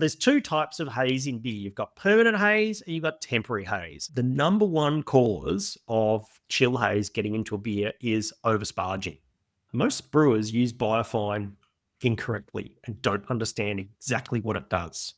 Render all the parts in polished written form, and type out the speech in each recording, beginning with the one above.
There's two types of haze in beer. You've got permanent haze and you've got temporary haze. The number one cause of chill haze getting into a beer is over-sparging. Most brewers use biofine incorrectly and don't understand exactly what it does.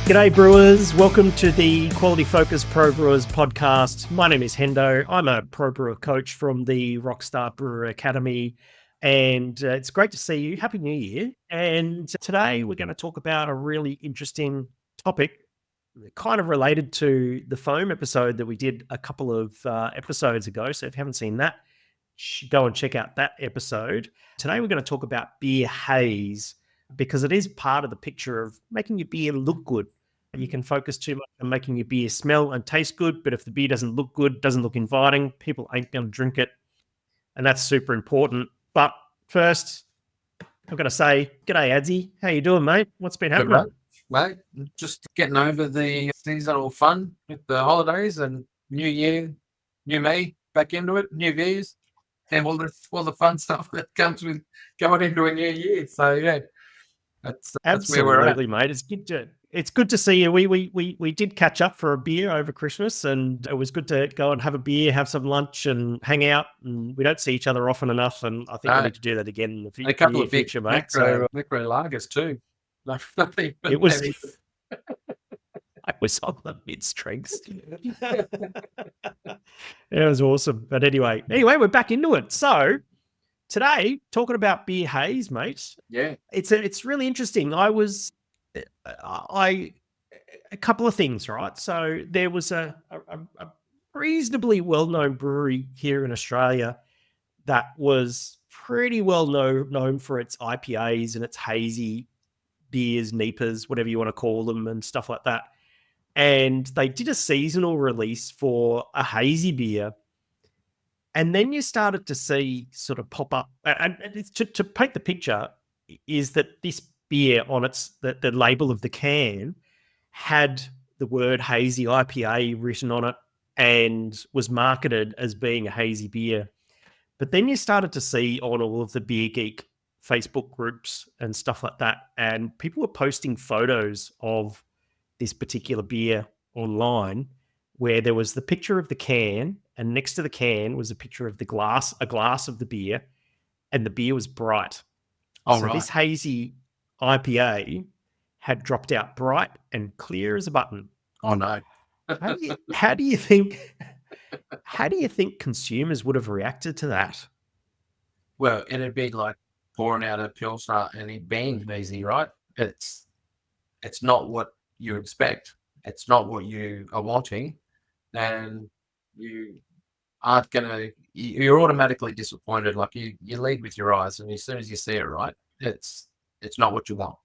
G'day Brewers, welcome to the Quality Focus Pro Brewers podcast. My name is Hendo. I'm a Pro Brewer coach from the Rockstar Brewer Academy, and it's great to see you. Happy New Year. And today we're going to talk about a really interesting topic, kind of related to the foam episode that we did a couple of episodes ago. So if you haven't seen that, go and check out that episode. Today we're going to talk about beer haze, because it is part of the picture of making your beer look good. You can focus too much on making your beer smell and taste good, but if the beer doesn't look good, doesn't look inviting, people ain't going to drink it, and that's super important. But first, I've got to say, g'day Hazy. How you doing, mate? What's been happening? Good, mate. Just getting over the seasonal fun with the holidays and New Year, new me, back into it, new views, and all the fun stuff that comes with going into a new year. So yeah. That's where we're at. Absolutely, mate. It's good to see you. We did catch up for a beer over Christmas, and it was good to go and have a beer, have some lunch, and hang out. And we don't see each other often enough, and I think we need to do that again in the future. A couple of future, big mate. micro lagers too. It was. I was on the mid strengths. It was awesome. But anyway, we're back into it. So today, talking about beer haze, mate. Yeah, it's really interesting. A couple of things, right? So there was a reasonably well-known brewery here in Australia that was pretty well known for its IPAs and its hazy beers, NEPAs, whatever you want to call them, and stuff like that. And they did a seasonal release for a hazy beer. And then you started to see sort of pop up, and to paint the picture is that this beer on the label of the can had the word hazy IPA written on it and was marketed as being a hazy beer. But then you started to see on all of the Beer Geek Facebook groups and stuff like that, and people were posting photos of this particular beer online where there was the picture of the can, and next to the can was a picture of a glass of the beer, and the beer was bright. This hazy IPA had dropped out bright and clear as a button. Oh no. How do you think consumers would have reacted to that? Well, it'd be like pouring out a Pilsner and it being easy, right? It's not what you expect. It's not what you are wanting. And you aren't you're automatically disappointed. Like you lead with your eyes, and as soon as you see it, right, it's not what you want.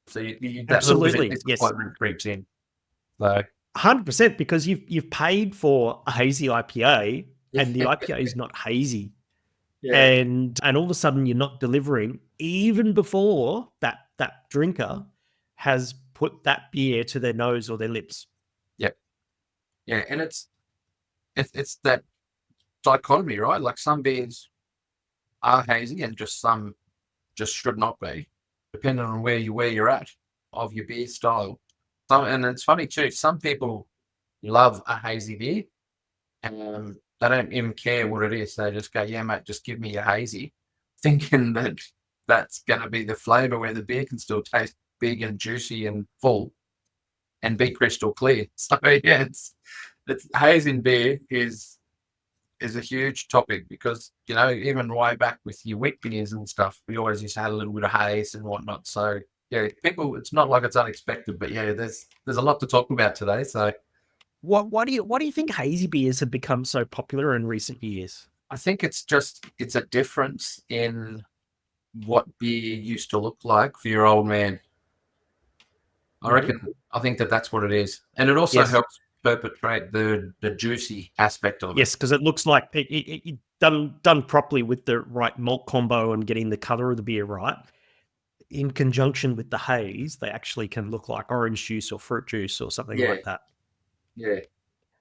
So that absolutely, little bit of disappointment creeps in. So 100%, because you've paid for a hazy IPA and the IPA is not hazy. Yeah. And all of a sudden you're not delivering even before that drinker has put that beer to their nose or their lips. Yep. Yeah, and it's that dichotomy, right? Like some beers are hazy and some just should not be, depending on where you're at of your beer style. And it's funny too, some people love a hazy beer and they don't even care what it is. They just go, yeah, mate, just give me a hazy, thinking that that's going to be the flavor where the beer can still taste big and juicy and full and be crystal clear. So yeah, it's hazy in beer is a huge topic, because even way back with your wheat beers and stuff, we always used to have a little bit of haze and whatnot. So yeah, people, it's not like it's unexpected, but yeah, there's a lot to talk about today. So why do you think hazy beers have become so popular in recent years? I think it's a difference in what beer used to look like for your old man. I think that's what it is, and it also helps perpetrate the juicy aspect of it. Yes, because it looks like it done properly with the right malt combo and getting the color of the beer right. in conjunction with the haze, they actually can look like orange juice or fruit juice or something like that. Yeah.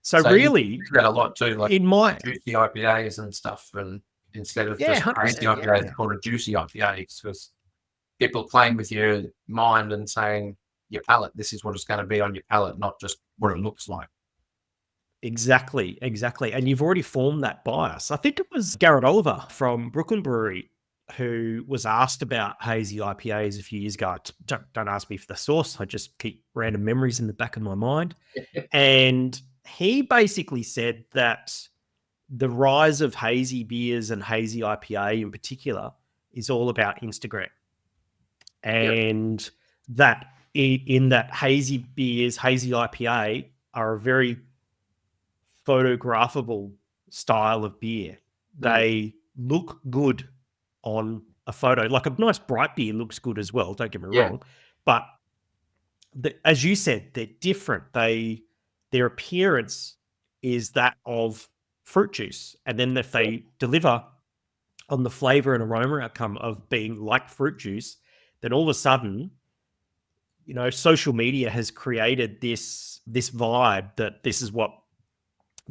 So really, you do that a lot too, like in my juicy IPAs and stuff, and instead of just 100%, hazy IPAs, it's called a juicy IPA because people playing with your mind and saying your palate, this is what it's going to be on your palate, not just what it looks like. Exactly. And you've already formed that bias. I think it was Garrett Oliver from Brooklyn Brewery who was asked about hazy IPAs a few years ago. Don't ask me for the source. I just keep random memories in the back of my mind. And he basically said that the rise of hazy beers and hazy IPA in particular is all about Instagram. And that in that hazy beers, hazy IPA are a very photographable style of beer. They look good on a photo. Like a nice bright beer looks good as well, don't get me wrong. But as you said, they're different. Their appearance is that of fruit juice. And then if they deliver on the flavor and aroma outcome of being like fruit juice, then all of a sudden, social media has created this vibe that this is what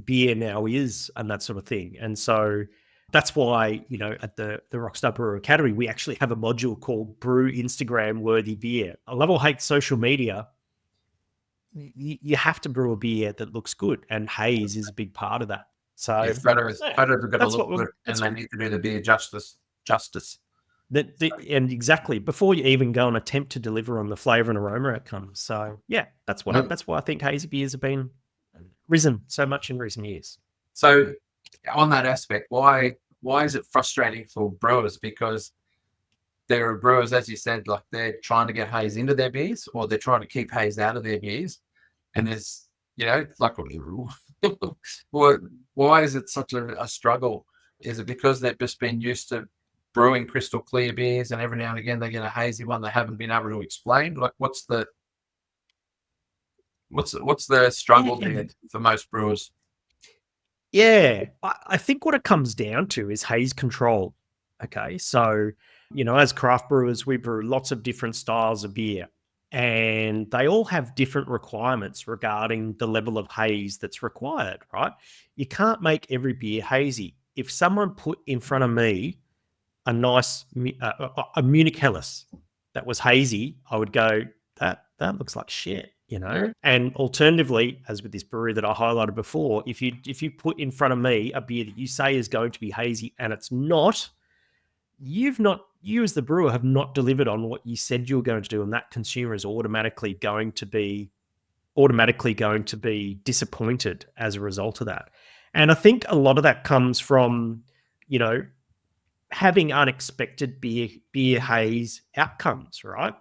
beer now is and that sort of thing. And so that's why, at the Rockstar Brewer Academy, we actually have a module called Brew Instagram Worthy Beer. I love or hate social media. You have to brew a beer that looks good, and Haze is a big part of that. So photos are going to look good, and they need to do the beer justice. And exactly, before you even go and attempt to deliver on the flavor and aroma outcomes. So yeah, that's why I think hazy beers have been risen so much in recent years. So on that aspect, why is it frustrating for brewers? Because there are brewers, as you said, like they're trying to get haze into their beers, or they're trying to keep haze out of their beers. And there's, like, why is it such a struggle? Is it because they've just been used to brewing crystal clear beers, and every now and again they get a hazy one they haven't been able to explain? Like, what's the struggle there for most brewers? Yeah, I think what it comes down to is haze control. Okay, so as craft brewers, we brew lots of different styles of beer, and they all have different requirements regarding the level of haze that's required, right? You can't make every beer hazy. If someone put in front of me a nice a Munich Helles that was hazy, I would go, that looks like shit, And alternatively, as with this brewery that I highlighted before, if you put in front of me a beer that you say is going to be hazy and it's not, you as the brewer have not delivered on what you said you were going to do, and that consumer is automatically going to be disappointed as a result of that. And I think a lot of that comes from, having unexpected beer haze outcomes, right?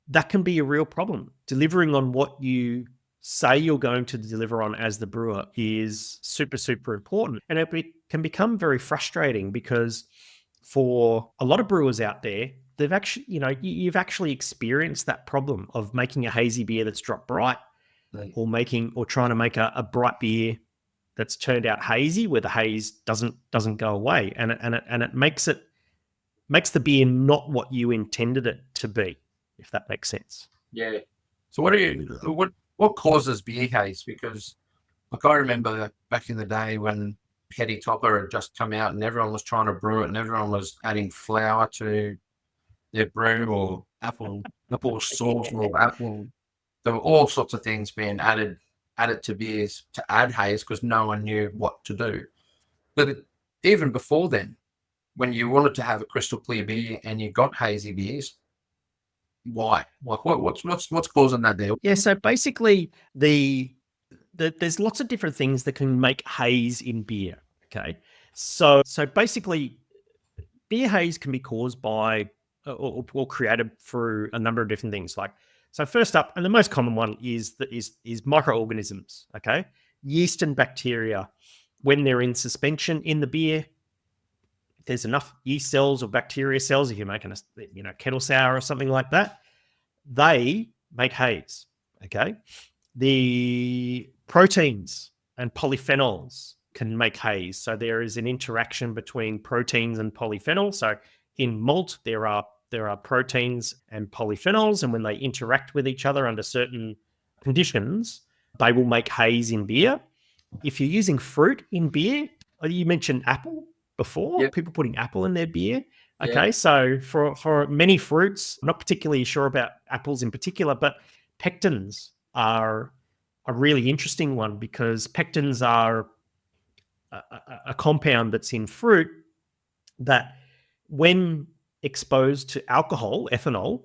That can be a real problem. Delivering on what you say you're going to deliver on as the brewer is super, super important. And it can become very frustrating because for a lot of brewers out there, they've actually, you've actually experienced that problem of making a hazy beer that's dropped bright, or trying to make a bright beer that's turned out hazy where the haze doesn't go away, and it makes the beer not what you intended it to be, if that makes sense. Yeah. So what causes beer haze? Because like I remember back in the day when Petty Topper had just come out and everyone was trying to brew it and everyone was adding flour to their brew, or apple sauce, or apple. There were all sorts of things being added to beers to add haze because no one knew what to do. But even before then, when you wanted to have a crystal clear beer and you got hazy beers, why? Like, what's causing that there? Yeah, so basically there's lots of different things that can make haze in beer. Okay, so basically, beer haze can be caused by or created through a number of different things. So first up, and the most common one is microorganisms. Okay, yeast and bacteria, when they're in suspension in the beer, if there's enough yeast cells or bacteria cells, if you're making a kettle sour or something like that, they make haze. Okay, the proteins and polyphenols can make haze. So there is an interaction between proteins and polyphenol. So in malt, there are proteins and polyphenols, and when they interact with each other under certain conditions, they will make haze in beer. If you're using fruit in beer, you mentioned apple before, Yep. people putting apple in their beer. Yeah. Okay, so for many fruits, I'm not particularly sure about apples in particular, but pectins are a really interesting one, because pectins are a compound that's in fruit that, when exposed to alcohol, ethanol,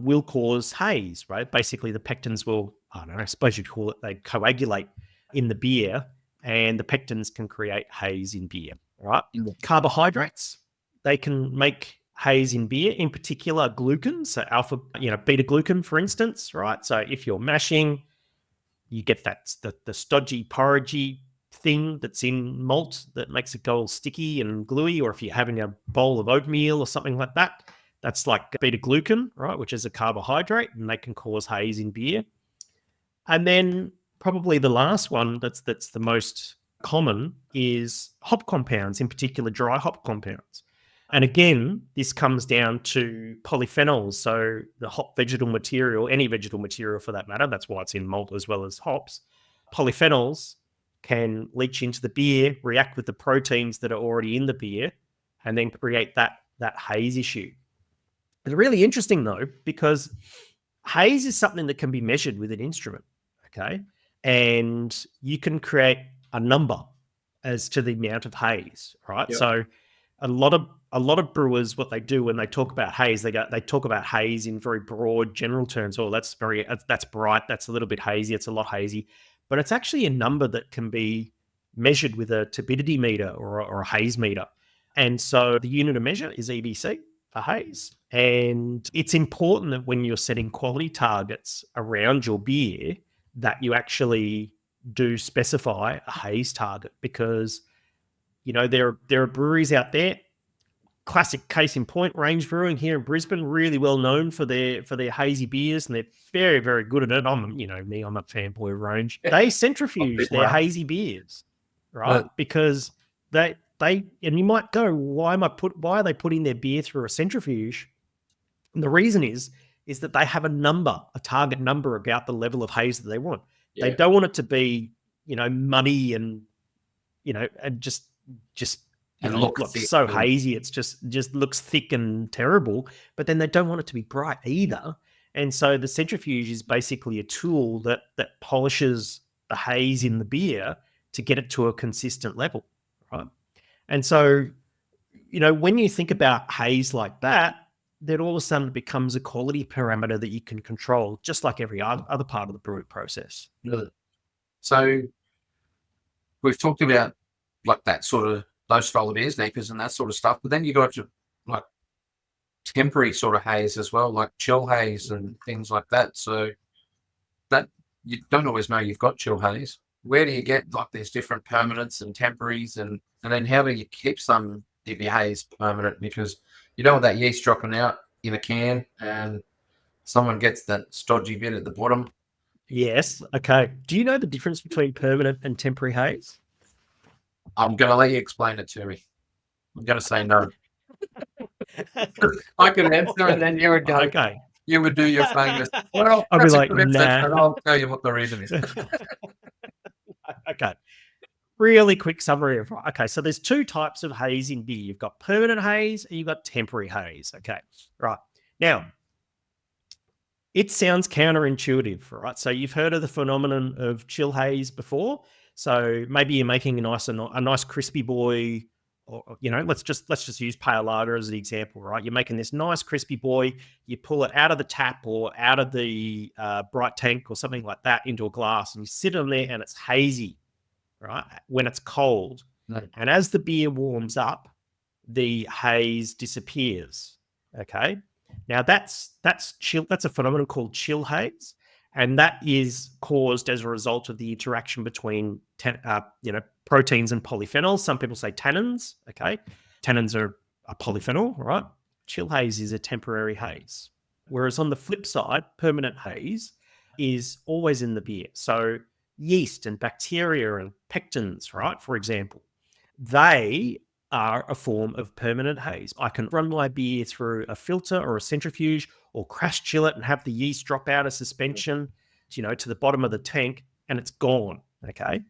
will cause haze, right? Basically, the pectins will, I don't know, I suppose you'd call it, they coagulate in the beer, and the pectins can create haze in beer, right? Yeah. Carbohydrates, they can make haze in beer, in particular glucan, so beta glucan, for instance, right? So if you're mashing, you get the stodgy, porridgey thing that's in malt that makes it go all sticky and gluey, or if you're having a bowl of oatmeal or something like that, that's like beta glucan, right, which is a carbohydrate, and they can cause haze in beer. And then probably the last one that's the most common is hop compounds, in particular dry hop compounds. And again, this comes down to polyphenols. So the hop vegetal material, any vegetal material for that matter, that's why it's in malt as well as hops. Polyphenols can leach into the beer, react with the proteins that are already in the beer, and then create that haze issue. It's really interesting though, because haze is something that can be measured with an instrument, okay? And you can create a number as to the amount of haze, right? Yep. So a lot of brewers, what they do when they talk about haze, they talk about haze in very broad general terms. Oh, that's bright, that's a little bit hazy, it's a lot hazy. But it's actually a number that can be measured with a turbidity meter or a haze meter. And so the unit of measure is EBC for haze. And it's important that when you're setting quality targets around your beer, that you actually do specify a haze target, because there are breweries out there. Classic case in point, Range Brewing here in Brisbane, really well known for their hazy beers, and they're very, very good at it. I'm a fanboy of Range. They centrifuge their hazy beers, right? Because and you might go, why are they putting their beer through a centrifuge? And the reason is that they have a target number about the level of haze that they want. Yeah. They don't want it to be, muddy and just And look so hazy. It's just looks thick and terrible. But then they don't want it to be bright either. And so the centrifuge is basically a tool that polishes the haze in the beer to get it to a consistent level, right? And so, when you think about haze like that, then all of a sudden it becomes a quality parameter that you can control, just like every other part of the brewing process. So we've talked about like that sort of those style of beers, Neepers and that sort of stuff, but then you got to like temporary sort of haze as well, like chill haze and things like that. So that you don't always know you've got chill haze. Where do you get like there's different permanents and temporaries, and then how do you keep some of your haze permanent? Because you don't want that yeast dropping out in a can and someone gets that stodgy bit at the bottom. Yes. Okay. Do you know the difference between permanent and temporary haze? I'm going to let you explain it to me. I'm going to say no. I can answer, and then you would go. Okay. You would do your famous. Well, I'll be like, nah. And I'll tell you what the reason is. Okay. Really quick summary of. Okay, so there's two types of haze in beer. You've got permanent haze and you've got temporary haze. Okay, right. Now, it sounds counterintuitive, right? So you've heard of the phenomenon of chill haze before. So maybe you're making a nice crispy boy, or let's just use pale lager as an example, right? You're making this nice crispy boy. You pull it out of the tap or out of the bright tank or something like that into a glass, and you sit on there, and it's hazy, right? When it's cold, and as the beer warms up, the haze disappears. Okay. Now that's chill. That's a phenomenon called chill haze, and that is caused as a result of the interaction between proteins and polyphenols. Some people say tannins. Okay, tannins are a polyphenol, right? Chill haze is a temporary haze, whereas on the flip side, permanent haze is always in the beer. So yeast and bacteria and pectins, right? For example, they are a form of permanent haze. I can run my beer through a filter or a centrifuge or crash chill it and have the yeast drop out of suspension, to the bottom of the tank, and it's gone. Okay.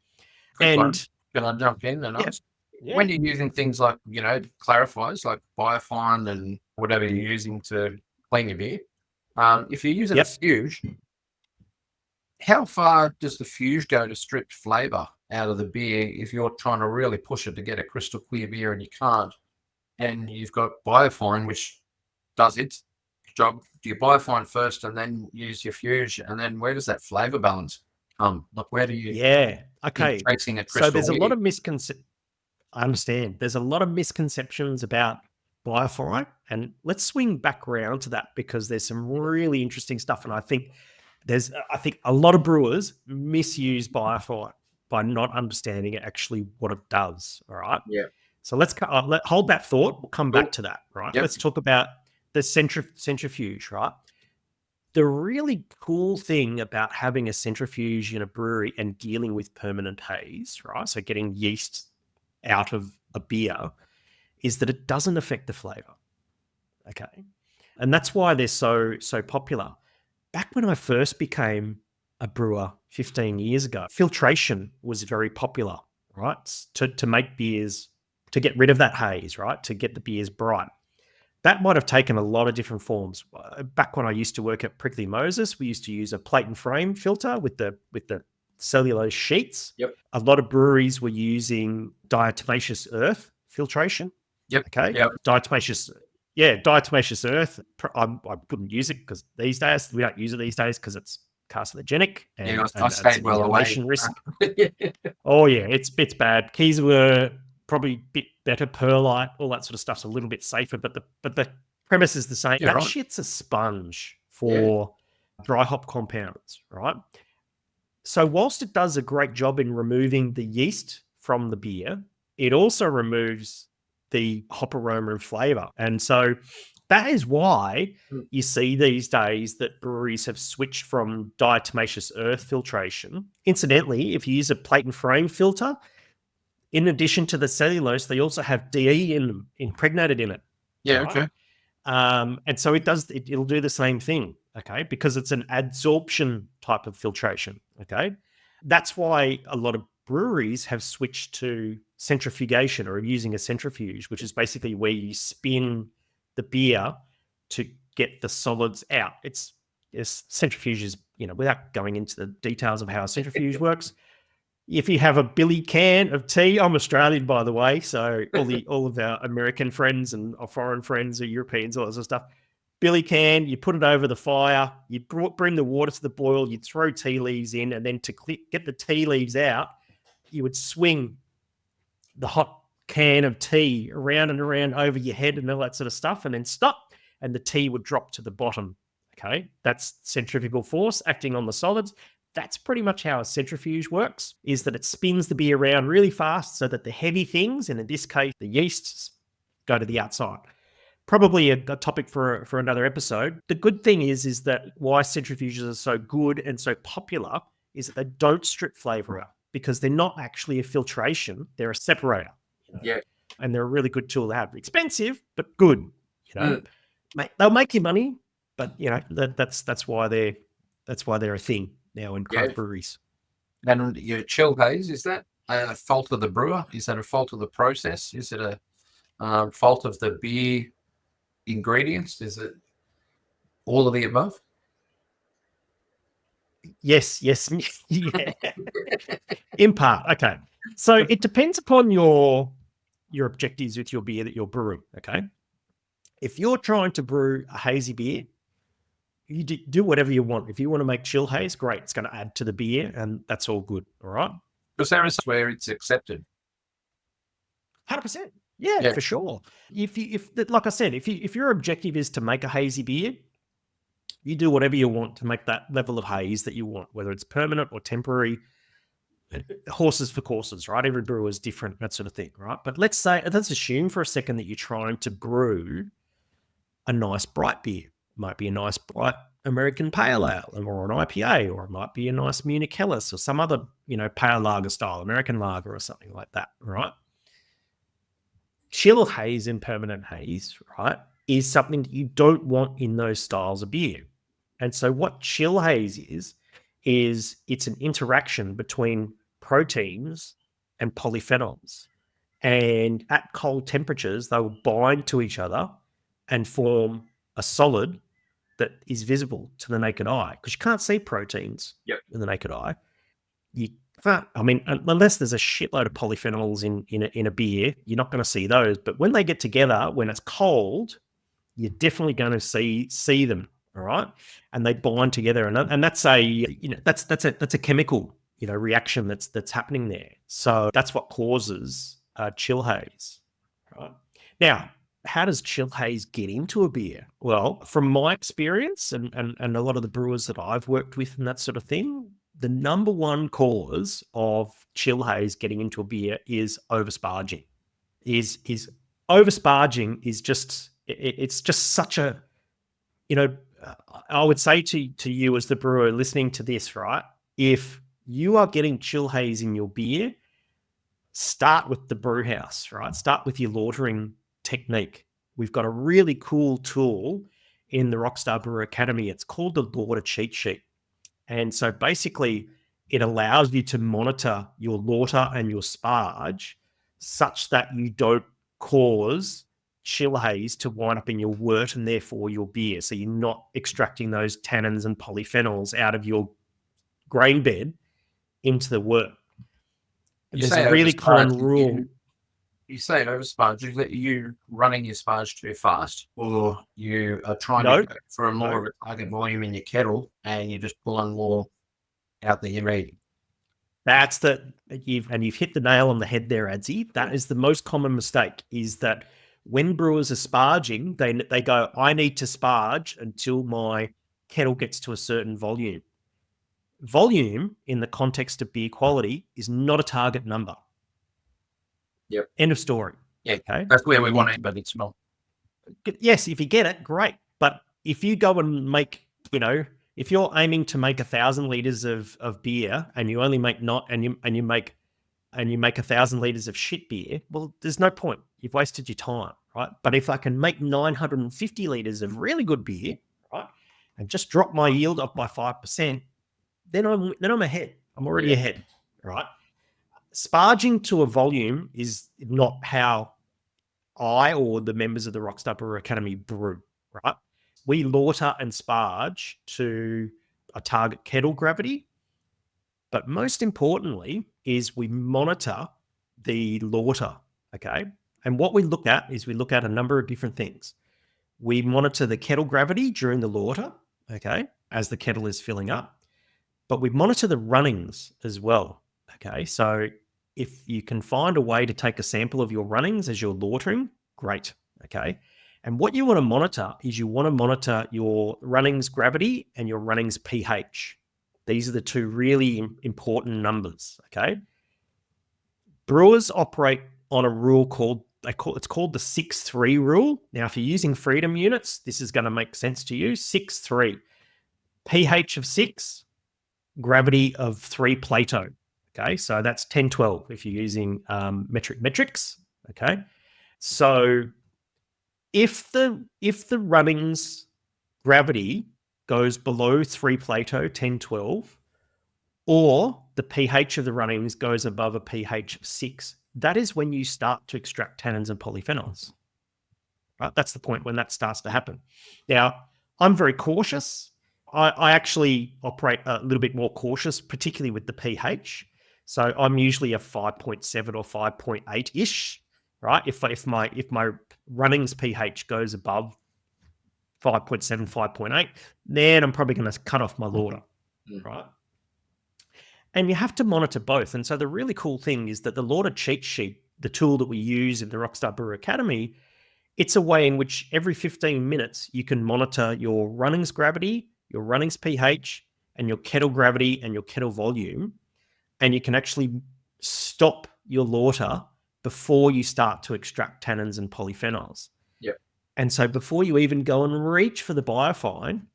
Quick one. Can I jump in and ask? Yeah. When you're using things like, clarifiers like biofine and whatever you're using to clean your beer, if you're using a fuge, how far does the fuge go to strip flavour out of the beer if you're trying to really push it to get a crystal clear beer and you can't? And you've got biofine, which does its job. Do you biofine first and then use your fuge? And then where does that flavour balance come? Like, where do you... Yeah. Okay. Tracing a crystal So there's a beer? lot of I understand. There's a lot of misconceptions about biofine, and let's swing back around to that because there's some really interesting stuff. And I think a lot of brewers misuse biofine by not understanding actually what it does. All right. Yeah. So let's hold that thought. We'll come back to that. Right. Yep. Let's talk about the centrifuge. Right. The really cool thing about having a centrifuge in a brewery and dealing with permanent haze, right? So getting yeast out of a beer, is that it doesn't affect the flavor. Okay. And that's why they're so popular. Back when I first became a brewer 15 years ago, filtration was very popular, right? To make beers, to get rid of that haze, right? To get the beers bright. That might have taken a lot of different forms. Back when I used to work at Prickly Moses, we used to use a plate and frame filter with the cellulose sheets. Yep. A lot of breweries were using diatomaceous earth filtration. Yep. Okay. Yep. Diatomaceous earth. I wouldn't use it because we don't use it these days because it's carcinogenic and I stayed well away. Risk. Oh yeah, it's bad. Keys were probably a bit better, perlite, all that sort of stuff's a little bit safer, but the premise is the same. That shit's a sponge for dry hop compounds, right? So whilst it does a great job in removing the yeast from the beer, it also removes the hop aroma and flavor. And so that is why you see these days that breweries have switched from diatomaceous earth filtration. Incidentally, if you use a plate and frame filter, in addition to the cellulose, they also have DE impregnated in it. Yeah, right? Okay. And so it'll do the same thing, okay, because it's an adsorption type of filtration, okay? That's why a lot of breweries have switched to centrifugation or using a centrifuge, which is basically where you spin the beer to get the solids out. Centrifuge is, without going into the details of how a centrifuge works, if you have a billy can of tea, I'm Australian, by the way, so all of our American friends and our foreign friends or Europeans, all that sort of stuff, billy can, you put it over the fire, you bring the water to the boil, you throw tea leaves in, and then to get the tea leaves out, you would swing the hot can of tea around and around over your head and all that sort of stuff, and then stop, and the tea would drop to the bottom. Okay, that's centrifugal force acting on the solids. That's pretty much how a centrifuge works, is that it spins the beer around really fast so that the heavy things, and in this case, the yeasts, go to the outside. Probably a topic for another episode. The good thing is that why centrifuges are so good and so popular is that they don't strip flavor out because they're not actually a filtration. They're a separator. Yeah. And they're a really good tool to have. Expensive, but good. They'll make you money, but that's why they're a thing now in craft breweries. And your chill haze, is that a fault of the brewer? Is that a fault of the process? Is it a fault of the beer ingredients? Is it all of the above? Yes, yeah. In part, okay. So it depends upon your objectives with your beer that you're brewing, okay? If you're trying to brew a hazy beer, you do whatever you want. If you want to make chill haze, great. It's going to add to the beer, and that's all good. All right. Because there is where it's accepted. 100%. Yeah, for sure. Like I said, if your objective is to make a hazy beer, you do whatever you want to make that level of haze that you want, whether it's permanent or temporary. Horses for courses, right? Every brewer is different, that sort of thing, right? But let's assume for a second that you're trying to brew a nice bright beer. Might be a nice bright American pale ale or an IPA, or it might be a nice Munich Helles or some other, pale lager style, American lager or something like that, right? chill haze and permanent haze, right, is something that you don't want in those styles of beer. And so what chill haze is it's an interaction between proteins and polyphenols. And at cold temperatures, they will bind to each other and form a solid that is visible to the naked eye, because you can't see proteins with the naked eye. You can't, I mean, unless there's a shitload of polyphenols in a beer, you're not going to see those. But when they get together, when it's cold, you're definitely going to see them. All right, and they bind together, and that's a chemical reaction that's happening there. So that's what causes chill haze. Right now, how does chill haze get into a beer? Well, from my experience and a lot of the brewers that I've worked with and that sort of thing, the number one cause of chill haze getting into a beer is over-sparging. Over-sparging is just, it's just such a, I would say to you as the brewer listening to this, right? If you are getting chill haze in your beer, start with the Brewhouse, right? Start with your lautering technique. We've got a really cool tool in the Rockstar Brewer Academy. It's called the Lauter Cheat Sheet. And so basically it allows you to monitor your lauter and your sparge such that you don't cause chill haze to wind up in your wort and therefore your beer. So you're not extracting those tannins and polyphenols out of your grain bed into the wort. There's a really common rule. You say over-sparge, is that you running your sparge too fast, or you are trying to go for a more of a target volume in your kettle and you're just pulling more out that you're reading? That's you've hit the nail on the head there, Adzi. That is the most common mistake, is that when brewers are sparging, they go, I need to sparge until my kettle gets to a certain volume. Volume in the context of beer quality is not a target number. Yep. End of story. Yeah. Okay. That's where we want it, but it's not. Yes, if you get it, great. But if you go and make, if you're aiming to make 1,000 liters of beer and you only make you make 1,000 liters of shit beer, well, there's no point. You've wasted your time, right? But if I can make 950 liters of really good beer, right, and just drop my yield off by 5%, then I'm ahead. I'm already ahead, right? Sparging to a volume is not how I or the members of the Rockstar Brewer Academy brew, right? We lauter and sparge to a target kettle gravity, but most importantly is we monitor the lauter, okay? And what we look at is we look at a number of different things. We monitor the kettle gravity during the lauter, okay, as the kettle is filling up, but we monitor the runnings as well, okay? So if you can find a way to take a sample of your runnings as you're lautering, great, okay? And what you want to monitor is you want to monitor your runnings gravity and your runnings pH. These are the two really important numbers, okay? Brewers operate on a rule it's called the 6-3 rule. Now, if you're using freedom units, this is going to make sense to you. 6-3, pH of 6, gravity of 3 Plato. Okay, so that's 10-12 if you're using metric metrics. Okay, so if the runnings gravity goes below 3 Plato, 10-12, or the pH of the runnings goes above a pH of 6, that is when you start to extract tannins and polyphenols. Right, that's the point when that starts to happen. Now, I'm very cautious. I actually operate a little bit more cautious, particularly with the pH. So I'm usually a 5.7 or 5.8-ish, right? If my runnings pH goes above 5.7, 5.8, then I'm probably going to cut off my lauter, right? And you have to monitor both. And so the really cool thing is that the Lauter Cheat Sheet, the tool that we use in the Rockstar Brewer Academy, it's a way in which every 15 minutes you can monitor your runnings gravity, your runnings pH, and your kettle gravity and your kettle volume. And you can actually stop your lauter before you start to extract tannins and polyphenols. Yep. And so before you even go and reach for the biofine,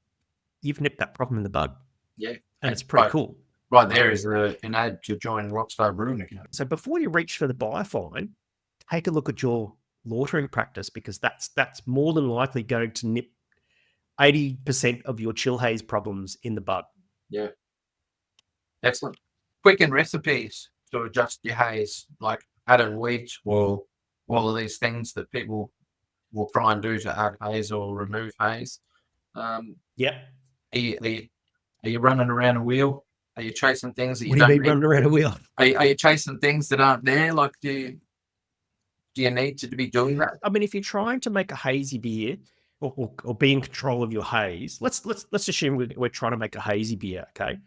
you've nipped that problem in the bud. Yeah. And it's pretty cool. Right there is an ad to join Rockstar Brewing Academy. So before you reach for the biofine, take a look at your lautering practice, because that's more than likely going to nip 80% of your chill haze problems in the bud. Yeah. Excellent. Quicken recipes to adjust your haze, like add in wheat or all of these things that people will try and do to add haze or remove haze. Yep. Are you running around a wheel? Are you chasing things that you What do you don't mean need? running around a wheel? Are you chasing things that aren't there? Like, do you need to be doing that? I mean, if you're trying to make a hazy beer or be in control of your haze, let's assume we're trying to make a hazy beer, okay?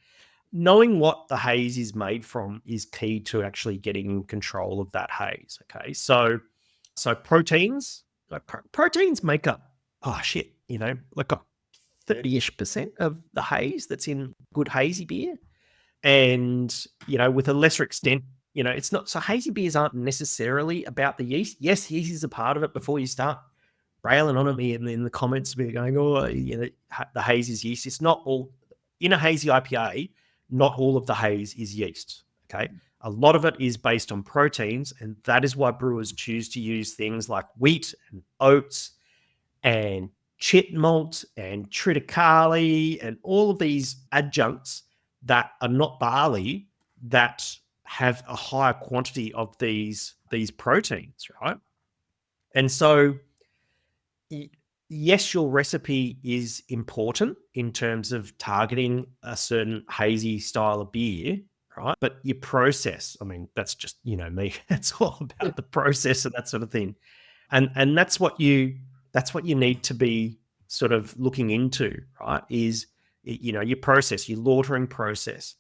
Knowing what the haze is made from is key to actually getting control of that haze, okay? So proteins, proteins make up, like a 30-ish% of the haze that's in good hazy beer. And, with a lesser extent, it's not, so hazy beers aren't necessarily about the yeast. Yes, yeast is a part of it. Before you start railing on at me in the comments, we're going, the haze is yeast. It's not all, in a hazy IPA, not all of the haze is yeast, okay? A lot of it is based on proteins, and that is why brewers choose to use things like wheat and oats and chit malt and triticale and all of these adjuncts that are not barley that have a higher quantity of these proteins, right? And so, yes, your recipe is important in terms of targeting a certain hazy style of beer, right? But your process, I mean, that's just, me. It's all about the process and that sort of thing. And that's what you need to be sort of looking into, right? Is, your process, your lautering process,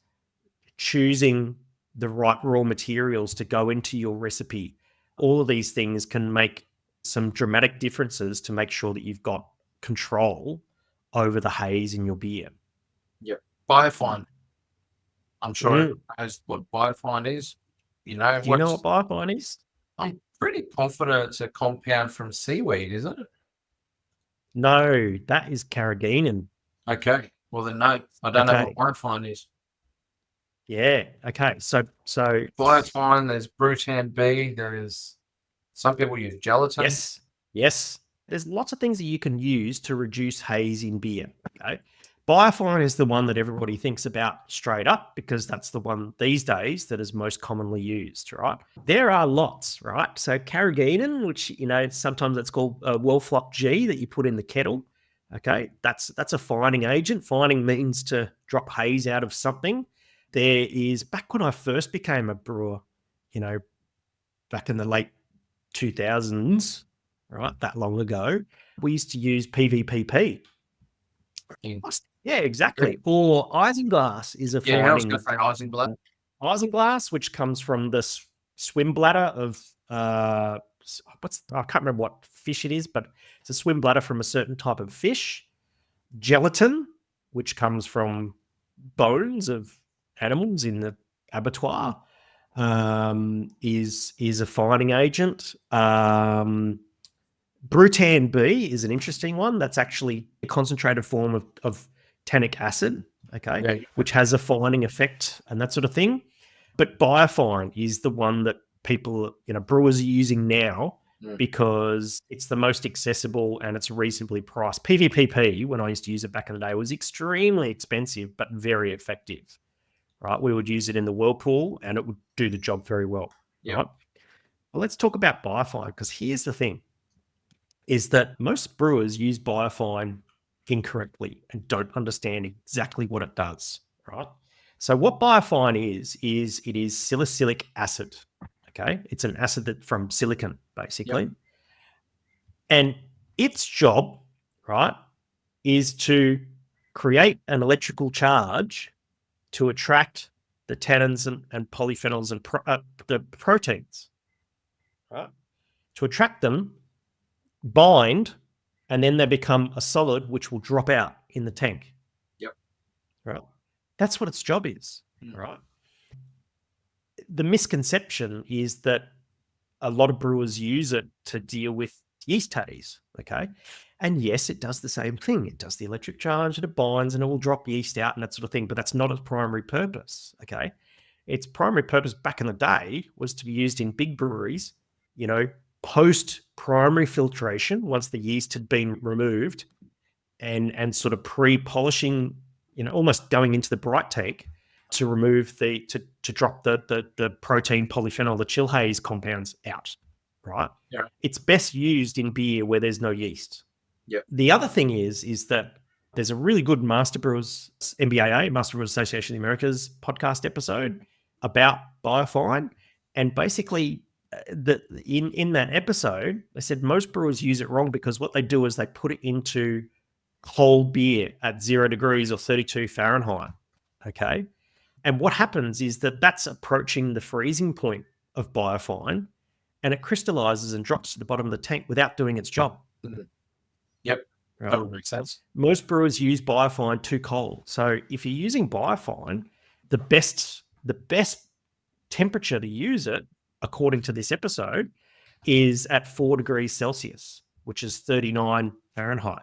choosing the right raw materials to go into your recipe. All of these things can make some dramatic differences to make sure that you've got control over the haze in your beer. Yep. Biofine. I'm sure everyone knows what biofine is. Do you know what biofine is? I'm pretty confident it's a compound from seaweed, isn't it? No, that is carrageenan. Okay. Well, then no, I don't know what biofine is. Yeah. Okay. So biofine, there's Brutan-B, there is, some people use gelatin. Yes. There's lots of things that you can use to reduce haze in beer. Okay. Biofine is the one that everybody thinks about straight up because that's the one these days that is most commonly used, right? There are lots, right? So carrageenan, which, sometimes it's called Wellfloc G that you put in the kettle. Okay. That's a fining agent. Fining means to drop haze out of something. There is, back when I first became a brewer, back in the late 2000s, right? That long ago, we used to use PVPP. Yeah, exactly. Or isinglass is a fining. Yeah, I was going to say isinglass. Isinglass, which comes from the swim bladder of I can't remember what fish it is, but it's a swim bladder from a certain type of fish. Gelatin, which comes from bones of animals in the abattoir, is a fining agent. Brutan-B is an interesting one. That's actually a concentrated form of tannic acid, okay, which has a fining effect and that sort of thing. But biofine is the one that people, brewers are using now because it's the most accessible and it's reasonably priced. PVPP, when I used to use it back in the day, was extremely expensive but very effective, right? We would use it in the whirlpool and it would do the job very well, right? Well, let's talk about biofine, because here's the thing, is that most brewers use biofine incorrectly and don't understand exactly what it does, right? So what biofine is it is salicylic acid, okay? It's an acid from silicon, basically. And its job, right, is to create an electrical charge to attract the tannins and polyphenols and the proteins, right? To attract them, bind, and then they become a solid which will drop out in the tank. Right. That's what its job is, right? The misconception is that a lot of brewers use it to deal with yeast haze, okay? And yes, it does the same thing. It does the electric charge and it binds and it will drop yeast out and that sort of thing, but that's not its primary purpose, okay? Its primary purpose back in the day was to be used in big breweries, post primary filtration, once the yeast had been removed, and sort of pre-polishing, almost going into the bright tank to remove to drop the protein polyphenol, the chill haze compounds out, right? Yeah. It's best used in beer where there's no yeast. Yeah. The other thing is that there's a really good Master Brewers, MBAA, Master Brewers Association of the Americas podcast episode about biofine. And basically, in that episode, they said most brewers use it wrong because what they do is they put it into cold beer at 0 degrees or 32 Fahrenheit. Okay. And what happens is that's approaching the freezing point of biofine, and it crystallizes and drops to the bottom of the tank without doing its job. Yep. Right? That would make sense. Most brewers use biofine too cold. So if you're using biofine, the best temperature to use it, according to this episode, is at 4 degrees Celsius, which is 39 Fahrenheit.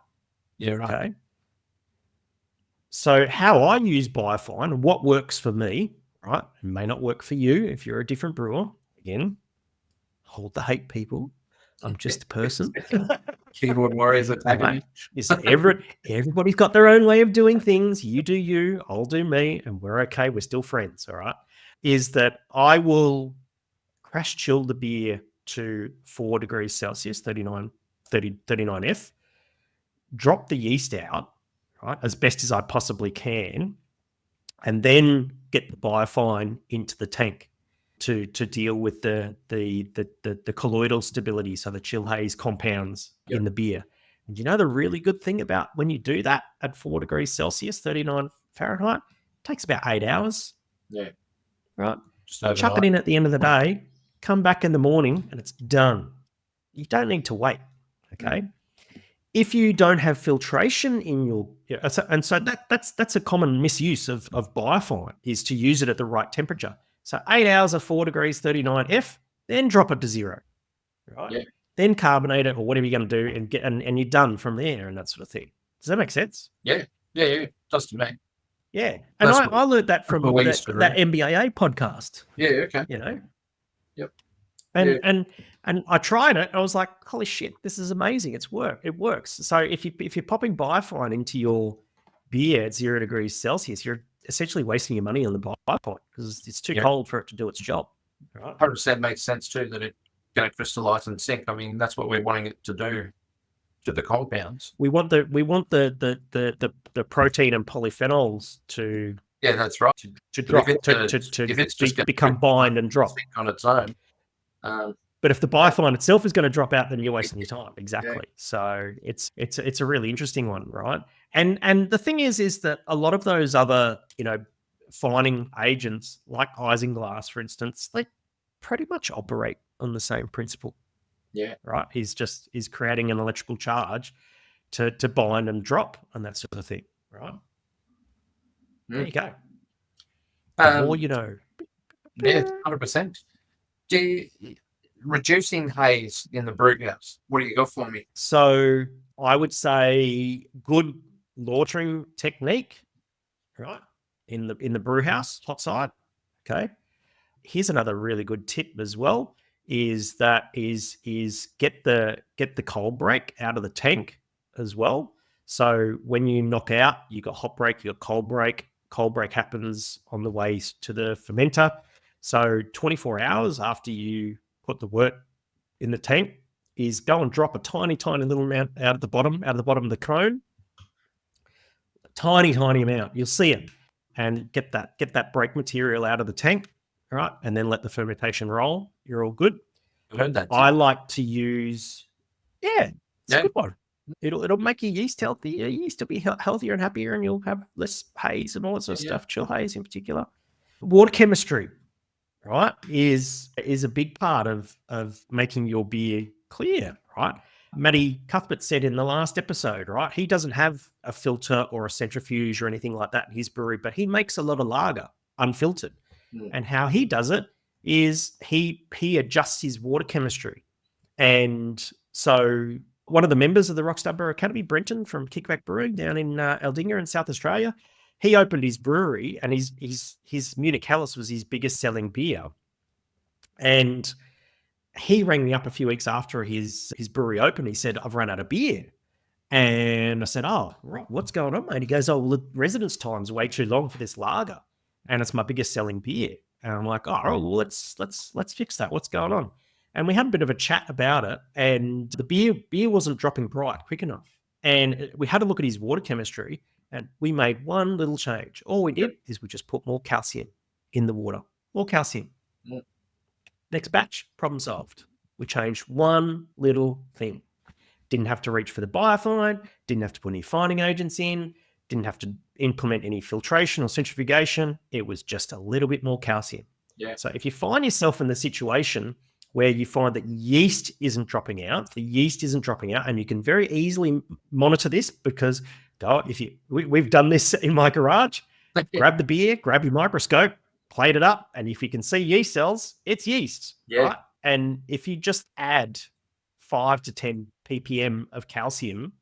Yeah, right. Okay. So how I use biofine and what works for me, right, it may not work for you if you're a different brewer. Again, hold the hate, people. I'm just a person. Keyboard warriors attacking me. Everybody's got their own way of doing things. You do you, I'll do me, and we're okay. We're still friends, all right? Is that I will crash chill the beer to 4 degrees Celsius, 39 F, drop the yeast out, right, as best as I possibly can, and then get the biofine into the tank to deal with the colloidal stability, so the chill haze compounds in the beer. And the really good thing about when you do that at 4 degrees Celsius, 39 Fahrenheit, it takes about 8 hours. Yeah. Right? Just chuck it in at the end of the day, come back in the morning, and it's done. You don't need to wait. Okay. If you don't have filtration in your, and so that's a common misuse of biofine, is to use it at the right temperature. So 8 hours at 4 degrees 39 F, then drop it to 0, right? Yeah. Then carbonate it or whatever you're going to do, and you're done from there and that sort of thing. Does that make sense? Yeah. Does to me. Yeah, and I learned that from that MBAA podcast. Yeah. Okay. Yep. And I tried it. I was like, holy shit, this is amazing. It works. So if you're popping biofine into your beer at 0 degrees Celsius, you're essentially wasting your money on the biofine because it's too cold for it to do its job. Right? 100% makes sense too that it can crystallize and sink. I mean, that's what we're wanting it to do to the compounds. We want the protein and polyphenols to that's right to drop to become bind and drop on its own. But if the biofine itself is going to drop out, then you're wasting your time. Exactly. Yeah. So it's a really interesting one, right? And the thing is that a lot of those other, fining agents like isinglass, for instance, they pretty much operate on the same principle. Yeah. Right. He's creating an electrical charge to bind and drop and that sort of thing. Right. There you go. The more you know. Yeah, 100%. Reducing haze in the brewhouse. What do you got for me? So I would say good lautering technique, right? In the brewhouse, hot side. Okay. Here's another really good tip as well. Is get the cold break out of the tank as well. So when you knock out, you got hot break, you got cold break. Cold break happens on the way to the fermenter. So 24 hours after you put the wort in the tank is go and drop a tiny little amount out of the bottom of the cone. A tiny amount. You'll see it. And get that break material out of the tank. All right, and then let the fermentation roll. You're all good. I've heard that too. I like to use, it's a good one. It'll make your yeast healthy. Your yeast will be healthier and happier, and you'll have less haze and all that sort of stuff. Chill haze in particular. Water chemistry, right, is a big part of making your beer clear, right? Matty Cuthbert said in the last episode, right, he doesn't have a filter or a centrifuge or anything like that in his brewery, but he makes a lot of lager unfiltered. And how he does it is he adjusts his water chemistry. And so one of the members of the Rockstar Brewer Academy, Brenton from Kickback Brewing down in Aldinga in South Australia, he opened his brewery and his Munich Helles was his biggest selling beer. And he rang me up a few weeks after his brewery opened. He said, I've run out of beer. And I said, oh, right, what's going on, mate? He goes, oh, well, the residence time's way too long for this lager. And it's my biggest selling beer. And I'm like, oh, well, let's fix that. What's going on? And we had a bit of a chat about it. And the beer wasn't dropping bright quick enough. And we had a look at his water chemistry, and we made one little change. All we did is we just put more calcium in the water. More calcium. Yep. Next batch, problem solved. We changed one little thing. Didn't have to reach for the biofine, didn't have to put any fining agents in, didn't have to implement any filtration or centrifugation. It was just a little bit more calcium. Yeah. So if you find yourself in the situation where you find that yeast isn't dropping out, and you can very easily monitor this because we've done this in my garage, grab the beer, grab your microscope, plate it up, and if you can see yeast cells, it's yeast. Yeah. Right? And if you just add 5 to 10 ppm of calcium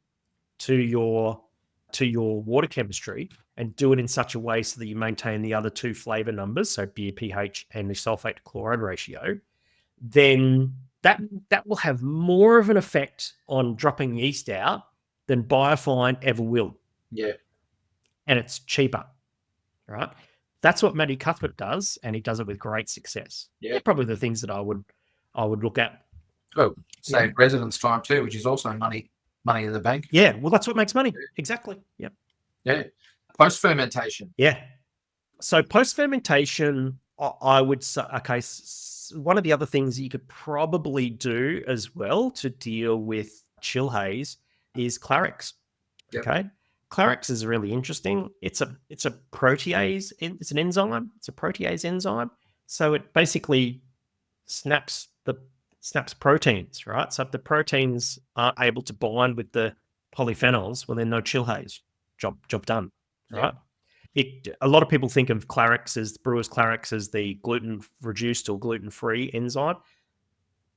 to your water chemistry and do it in such a way so that you maintain the other two flavor numbers, so beer pH and the sulfate to chloride ratio, then that will have more of an effect on dropping yeast out than biofine ever will. Yeah. And it's cheaper, right? That's what Matty Cuthbert does, and he does it with great success. Yeah. They're probably the things that I would look at. Oh, save residence time too, which is also money in the bank. Yeah, well, that's what makes money. Exactly. Yep. Yeah. Post-fermentation. Yeah. So post-fermentation, I would say, okay, one of the other things you could probably do as well to deal with chill haze is Clarex. Yep. Okay. Clarex is really interesting. It's a protease. It's an enzyme. It's a protease enzyme. So it basically snaps proteins, right? So if the proteins aren't able to bind with the polyphenols, well, then no chill haze. Job done, right? A lot of people think of Brewers Clarex as the gluten-reduced or gluten-free enzyme,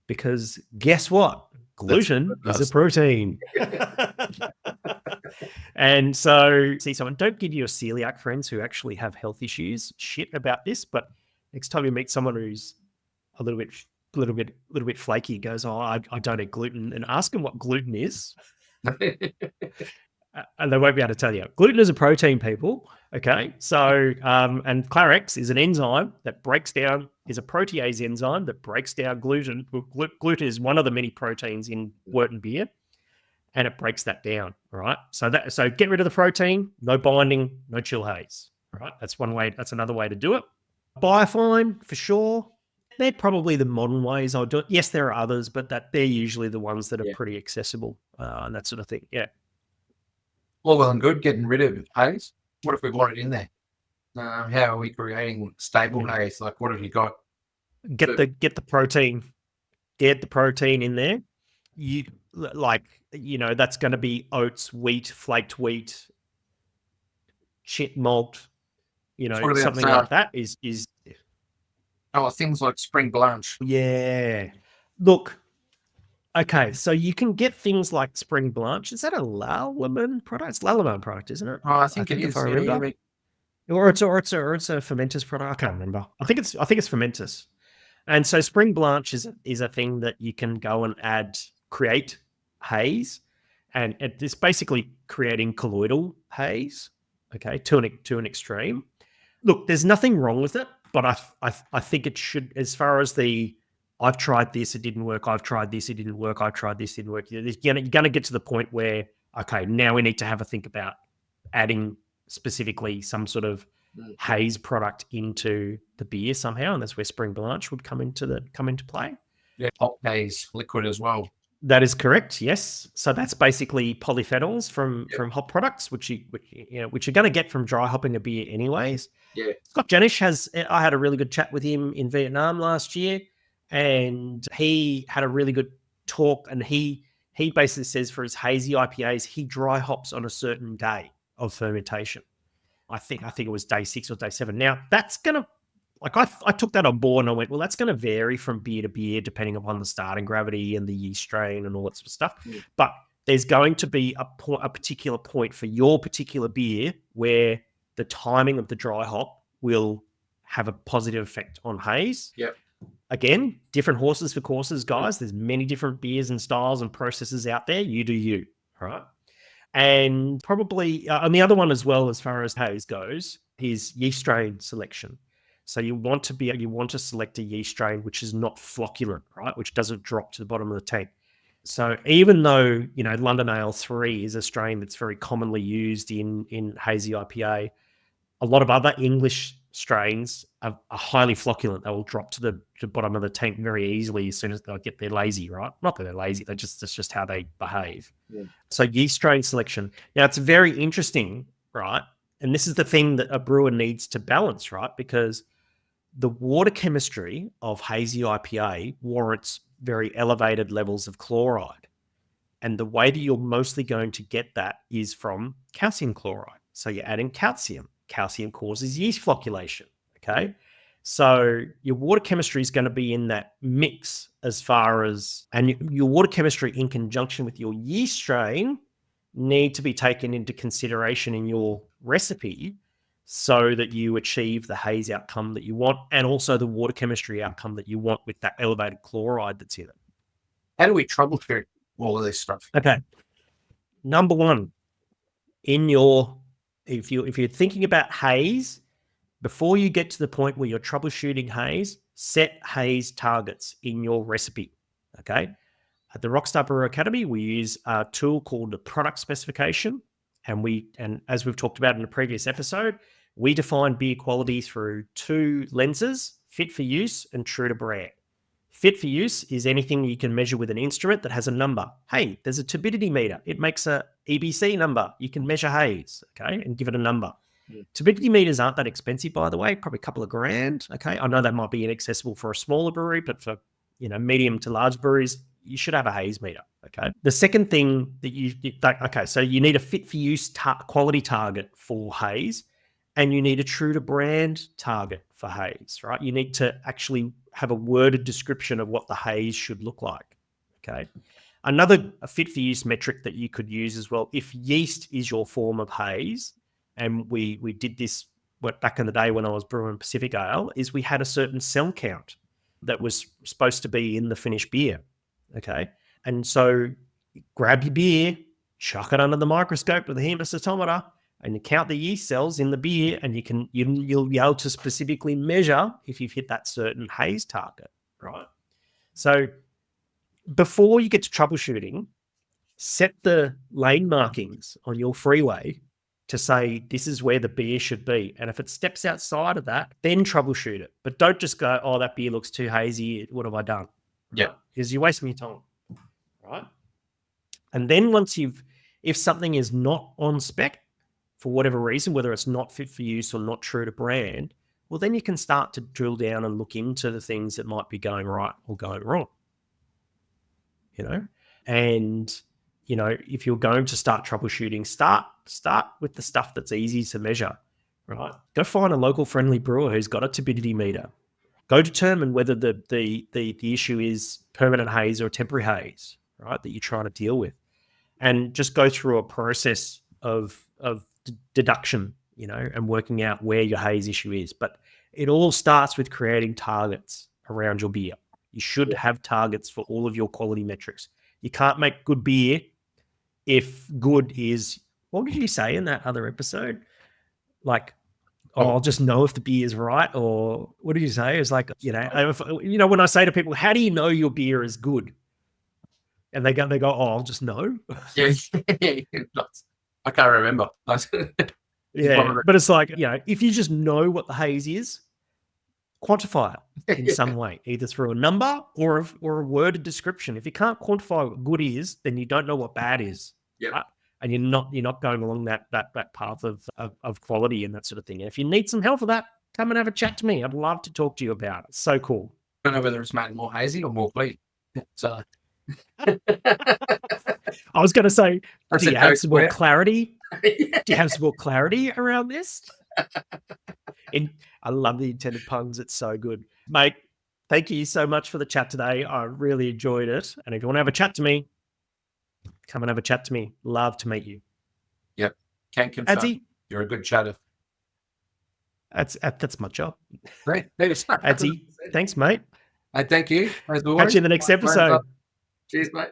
because guess what? Gluten is a protein. And so, and don't give your celiac friends who actually have health issues shit about this, but next time you meet someone who's a little bit flaky, goes, oh, I don't eat gluten, and ask them what gluten is. And they won't be able to tell you. Gluten is a protein, people. Okay. So, and Clarex is an enzyme that is a protease enzyme that breaks down gluten. Gluten is one of the many proteins in wort and beer, and it breaks that down. Right. So get rid of the protein, no binding, no chill haze. Right. That's one way. That's another way to do it. Biofine for sure. They're probably the modern ways I'll do it. Yes, there are others, but they're usually the ones that are pretty accessible and that sort of thing. Yeah. All well and good getting rid of haze. What if we want it in there? How are we creating stable haze? Like, what have you got? Get the protein. Get the protein in there. That's going to be oats, wheat, flaked wheat, chit malt. Something like that is. Oh, things like spring blanch. Yeah. Look. Okay, so you can get things like spring blanch. Is that a Lallemand product? It's Lallemand product, isn't it? Oh, I think it is. If I remember. Or it's a fermenters product. I can't remember. I think it's fermenters. And so spring blanch is a thing that you can go and create haze, and it's basically creating colloidal haze. Okay, to an extreme. Look, there's nothing wrong with it, but I think it should, as far as I've tried this, it didn't work. I've tried this, it didn't work. I tried this, it didn't work. You're going to get to the point where, okay, now we need to have a think about adding specifically some sort of haze product into the beer somehow, and that's where spring blanch would come into play. Yeah, hop haze liquid as well. That is correct. Yes. So that's basically polyphenols from hop products, which you're going to get from dry hopping a beer anyways. Yeah. Scott Janish I had a really good chat with him in Vietnam last year. And he had a really good talk, and he basically says for his hazy IPAs, he dry hops on a certain day of fermentation. I think it was day 6 or day 7. Now that's gonna, I took that on board and I went, well, that's going to vary from beer to beer depending upon the starting gravity and the yeast strain and all that sort of stuff. Mm. But there's going to be a particular point for your particular beer where the timing of the dry hop will have a positive effect on haze. Yep. Again, different horses for courses, guys. There's many different beers and styles and processes out there. You do you, right? And probably, and the other one as well, as far as Haze goes, is yeast strain selection. So you want to select a yeast strain which is not flocculent, right? Which doesn't drop to the bottom of the tank. So even though, London Ale 3 is a strain that's very commonly used in hazy IPA, a lot of other English strains are highly flocculent. They will drop to the bottom of the tank very easily as soon as they get they're lazy, right? Not that they're lazy, that's just how they behave. Yeah. So yeast strain selection. Now it's very interesting, right? And this is the thing that a brewer needs to balance, right? Because the water chemistry of hazy IPA warrants very elevated levels of chloride. And the way that you're mostly going to get that is from calcium chloride. So you're adding calcium. Calcium causes yeast flocculation, okay? So your water chemistry is going to be in that mix and your water chemistry in conjunction with your yeast strain need to be taken into consideration in your recipe so that you achieve the haze outcome that you want and also the water chemistry outcome that you want with that elevated chloride that's in it. How do we troubleshoot all of this stuff? Okay. Number one, if you're thinking about haze, before you get to the point where you're troubleshooting haze, set haze targets in your recipe. Okay. At the Rockstar Brewer Academy, we use a tool called the product specification. And as we've talked about in a previous episode, we define beer quality through two lenses: fit for use and true to brand. Fit for use is anything you can measure with an instrument that has a number. Hey, there's a turbidity meter. It makes a EBC number. You can measure haze, okay, and give it a number. Yeah. Turbidity meters aren't that expensive, by the way, probably a couple of grand, okay? I know that might be inaccessible for a smaller brewery, but for, medium to large breweries, you should have a haze meter, okay? The second thing that so you need a fit for use quality target for haze, and you need a true to brand target for haze, right? You need to actually have a worded description of what the haze should look like, okay? Another fit for use metric that you could use as well, if yeast is your form of haze, and we did this back in the day when I was brewing Pacific Ale, is we had a certain cell count that was supposed to be in the finished beer, okay? And so grab your beer, chuck it under the microscope with a hemocytometer, and you count the yeast cells in the beer, and you'll be able to specifically measure if you've hit that certain haze target, right? So before you get to troubleshooting, set the lane markings on your freeway to say this is where the beer should be. And if it steps outside of that, then troubleshoot it. But don't just go, oh, that beer looks too hazy. What have I done? Yeah. Because you're wasting your time, right? And then if something is not on spec for whatever reason, whether it's not fit for use or not true to brand, well, then you can start to drill down and look into the things that might be going right or going wrong, And, if you're going to start troubleshooting, start with the stuff that's easy to measure, right? Go find a local friendly brewer who's got a turbidity meter. Go determine whether the issue is permanent haze or temporary haze, right, that you're trying to deal with. And just go through a process of deduction, and working out where your haze issue is. But it all starts with creating targets around your beer. You should have targets for all of your quality metrics. You can't make good beer if good is, what did you say in that other episode? Like, I'll just know if the beer is right, or what did you say? It's like, when I say to people, how do you know your beer is good? And they go, oh, I'll just know. Yeah. I can't remember. Yeah, but it's like, if you just know what the haze is, quantify it in some way, either through a number or a worded description. If you can't quantify what good is, then you don't know what bad is. Yeah. Right? And you're not going along that path of quality and that sort of thing. And if you need some help with that, come and have a chat to me. I'd love to talk to you about it. So cool. I don't know whether it's made more hazy or more clean. So I was going to say, do you have some more clarity? Do you have some more clarity around this? I love the intended puns. It's so good. Mate, thank you so much for the chat today. I really enjoyed it. And if you want to have a chat to me, come and have a chat to me. Love to meet you. Yep. Can't confirm. Adzi, you're a good chatter. That's my job. Right. Adzi, thanks, mate. And thank you, as always. Catch you in the next Pleasure. episode. Cheers, mate.